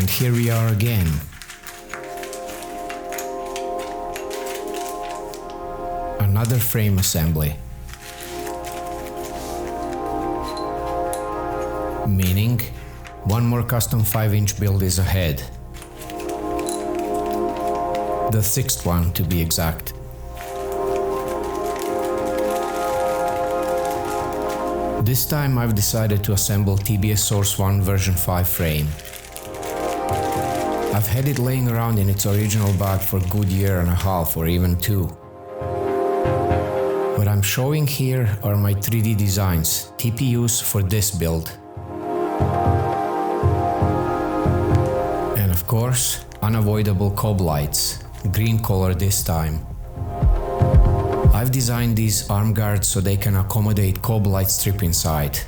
And here we are again. Another frame assembly. Meaning, one more custom 5-inch build is ahead. The 6th one, to be exact. This time I've decided to assemble TBS Source One version 5 frame. I've had it laying around in its original bag for a good year and a half or even 2. What I'm showing here are my 3D designs, TPUs for this build. And of course, unavoidable cob lights, green color this time. I've designed these arm guards so they can accommodate cob light strip inside.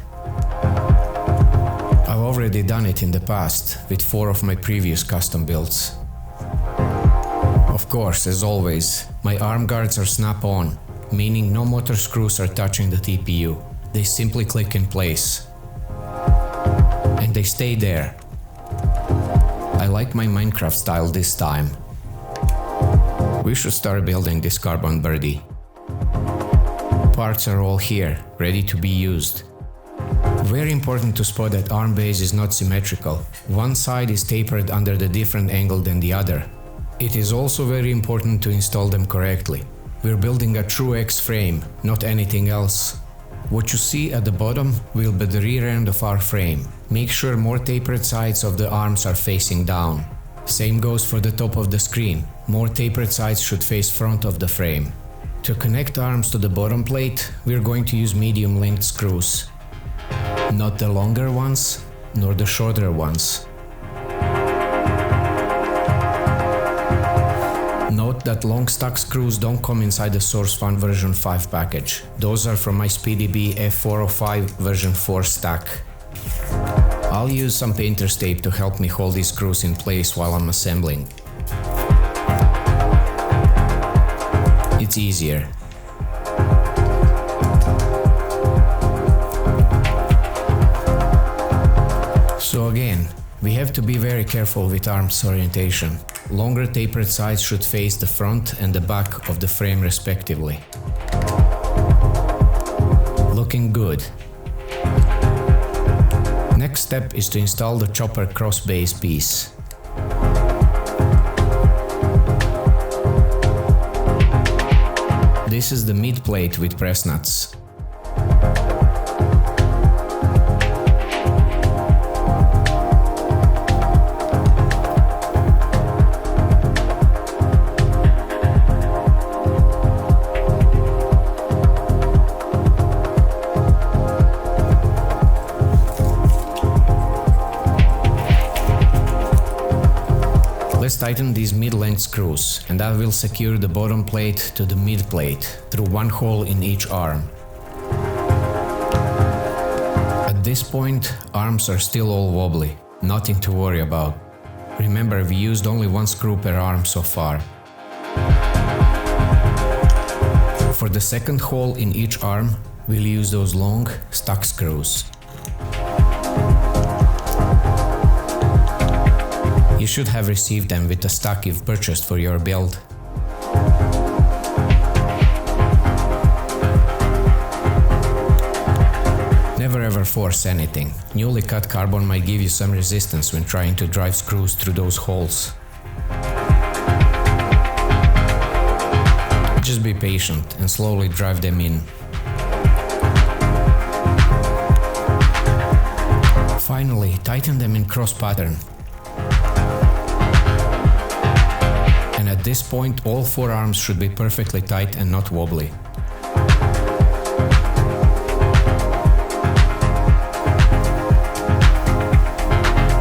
I've already done it in the past with 4 of my previous custom builds. Of course, as always, my arm guards are snap-on, meaning no motor screws are touching the TPU. They simply click in place. And they stay there. I like my Minecraft style this time. We should start building this carbon birdie. Parts are all here, ready to be used. Very important to spot that arm base is not symmetrical. One side is tapered under the different angle than the other. It is also very important to install them correctly. We're building a true X frame, not anything else. What you see at the bottom will be the rear end of our frame. Make sure more tapered sides of the arms are facing down. Same goes for the top of the screen. More tapered sides should face front of the frame. To connect arms to the bottom plate, we're going to use medium length screws. Not the longer ones, nor the shorter ones. Note that long stock screws don't come inside the Source One version 5 package. Those are from my SpeedyBee F405 version 4 stack. I'll use some painter's tape to help me hold these screws in place while I'm assembling. It's easier. So again, we have to be very careful with arms orientation. Longer tapered sides should face the front and the back of the frame respectively. Looking good. Next step is to install the chopper cross base piece. This is the mid plate with press nuts. Let's tighten these mid-length screws, and that will secure the bottom plate to the mid plate through one hole in each arm. At this point, arms are still all wobbly, nothing to worry about. Remember, we used only one screw per arm so far. For the second hole in each arm, we'll use those long, stock screws. You should have received them with the stock you've purchased for your build. Never ever force anything. Newly cut carbon might give you some resistance when trying to drive screws through those holes. Just be patient and slowly drive them in. Finally, tighten them in cross pattern. And at this point, all 4 arms should be perfectly tight and not wobbly.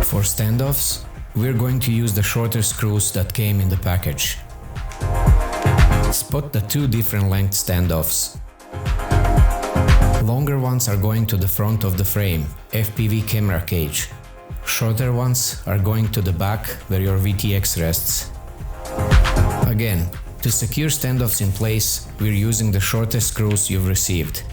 For standoffs, we're going to use the shorter screws that came in the package. Spot the 2 different length standoffs. Longer ones are going to the front of the frame, FPV camera cage. Shorter ones are going to the back where your VTX rests. Again, to secure standoffs in place, we're using the shortest screws you've received.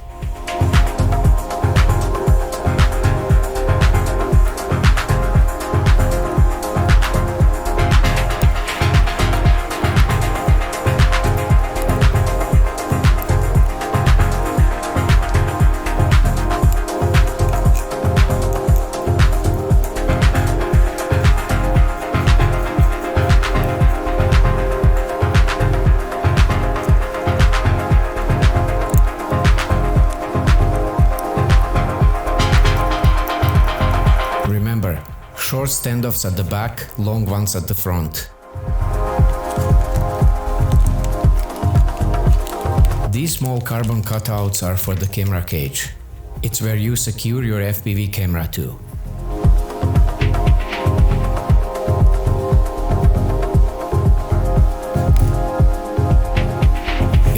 Short standoffs at the back, long ones at the front. These small carbon cutouts are for the camera cage. It's where you secure your FPV camera to.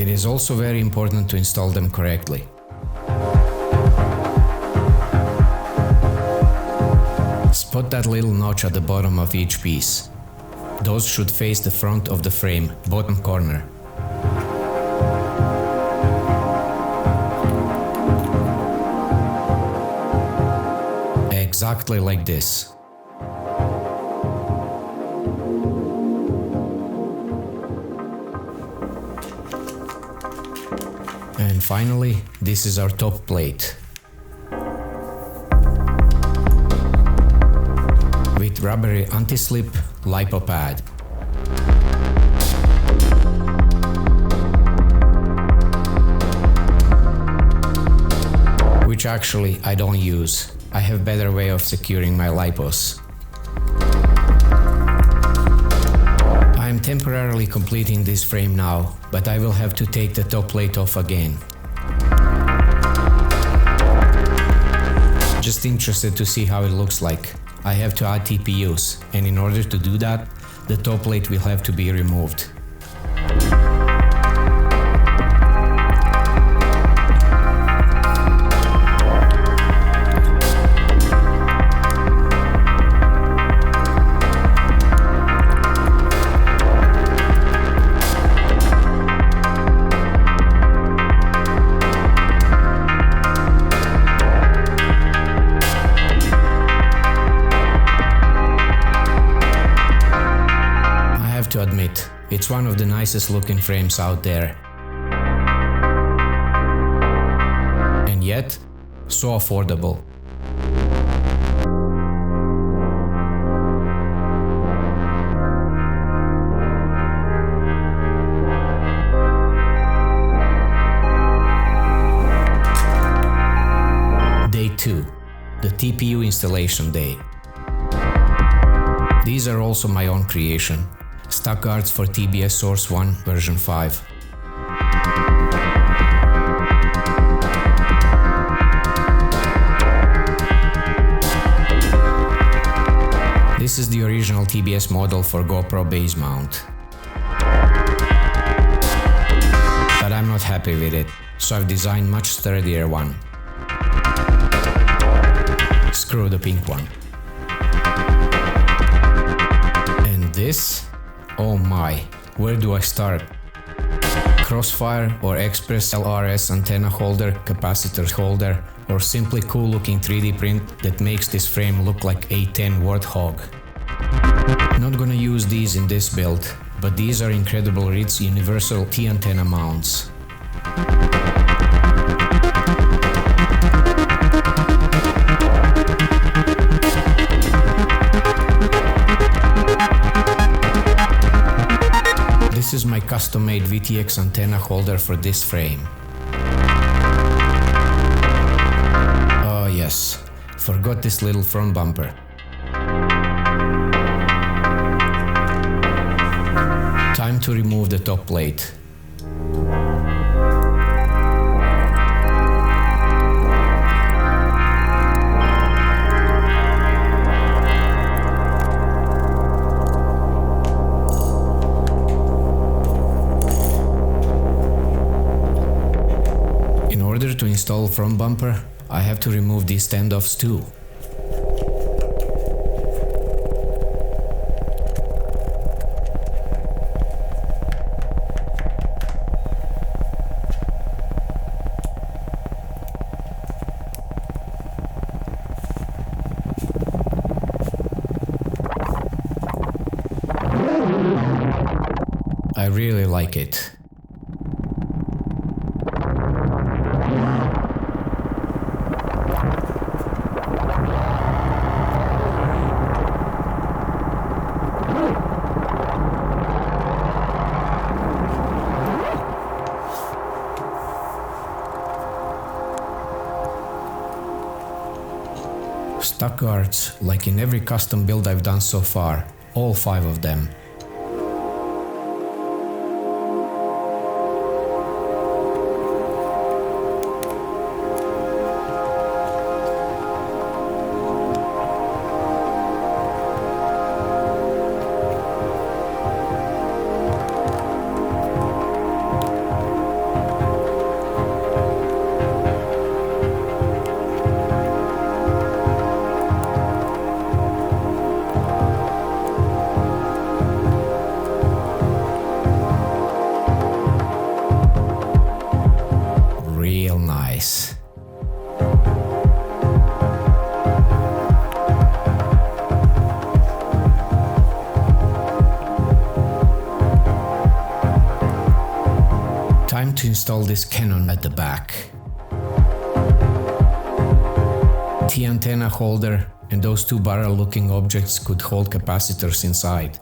It is also very important to install them correctly. Spot that little notch at the bottom of each piece. Those should face the front of the frame, bottom corner. Exactly like this. And finally, this is our top plate. With rubbery anti-slip lipo pad. Which actually I don't use. I have better way of securing my lipos. I am temporarily completing this frame now, but I will have to take the top plate off again. Just interested to see how it looks like. I have to add TPUs, and in order to do that, the top plate will have to be removed. To admit, it's one of the nicest looking frames out there. And yet, so affordable. Day 2, the TPU installation day. These are also my own creation. Stock guards for TBS Source One version 5. This is the original TBS model for GoPro base mount. But I'm not happy with it, so I've designed much sturdier one. Screw the pink one. And this? Oh my, where do I start? Crossfire or Express ELRS antenna holder, capacitor holder, or simply cool looking 3D print that makes this frame look like a 10 Warthog. Not gonna use these in this build, but these are incredible Ritz universal T-antenna mounts. This is my custom-made VTX antenna holder for this frame. Oh yes, forgot this little front bumper. Time to remove the top plate. In order to install front bumper, I have to remove these standoffs too. I really like it. stock guards, like in every custom build I've done so far, all 5 of them. Real nice. Time to install this cannon at the back. T-antenna holder and those 2 barrel-looking objects could hold capacitors inside.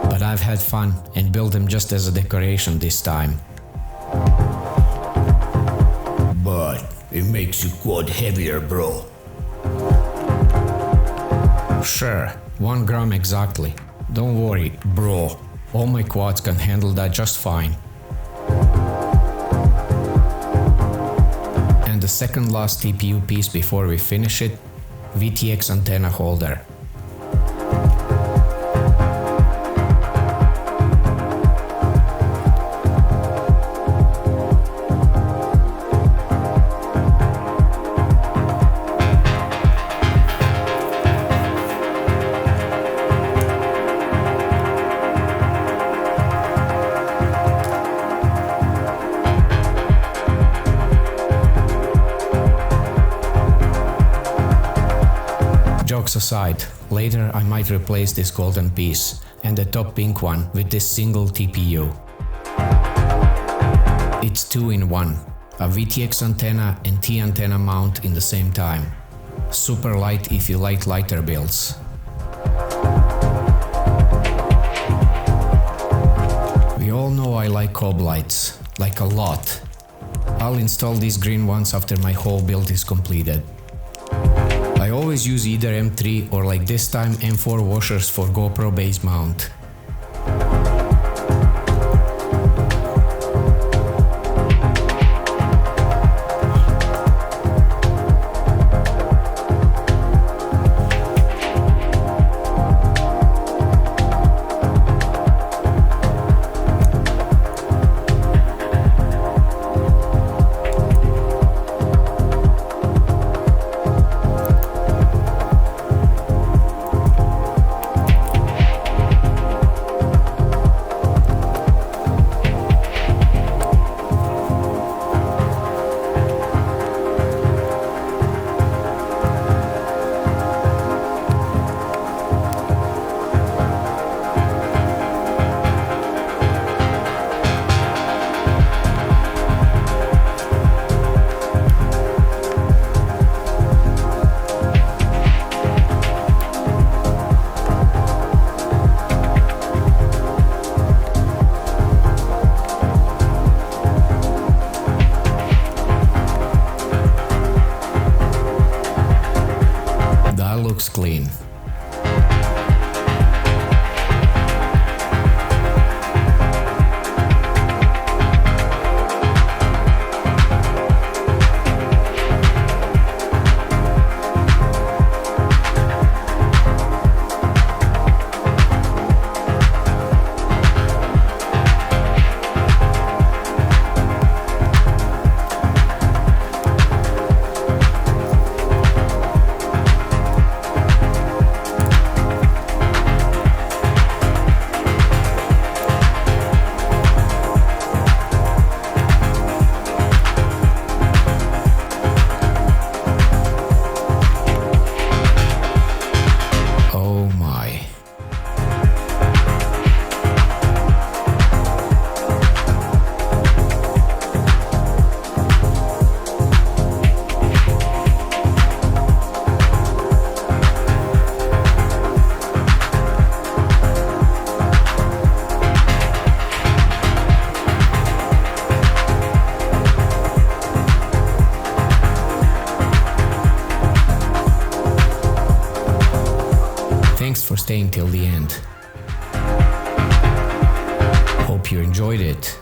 But I've had fun and built them just as a decoration this time. But it makes you quad heavier, bro. Sure, 1 gram exactly. Don't worry, bro. All my quads can handle that just fine. And the second last TPU piece before we finish it, VTX antenna holder. Jokes aside, later I might replace this golden piece and the top pink one with this single TPU. It's 2 in 1, a VTX antenna and T-antenna mount in the same time. Super light if you like lighter builds. We all know I like cob lights, like a lot. I'll install these green ones after my whole build is completed. I always use either M3 or like this time M4 washers for GoPro base mount. Looks clean. Thanks for staying till the end. Hope you enjoyed it.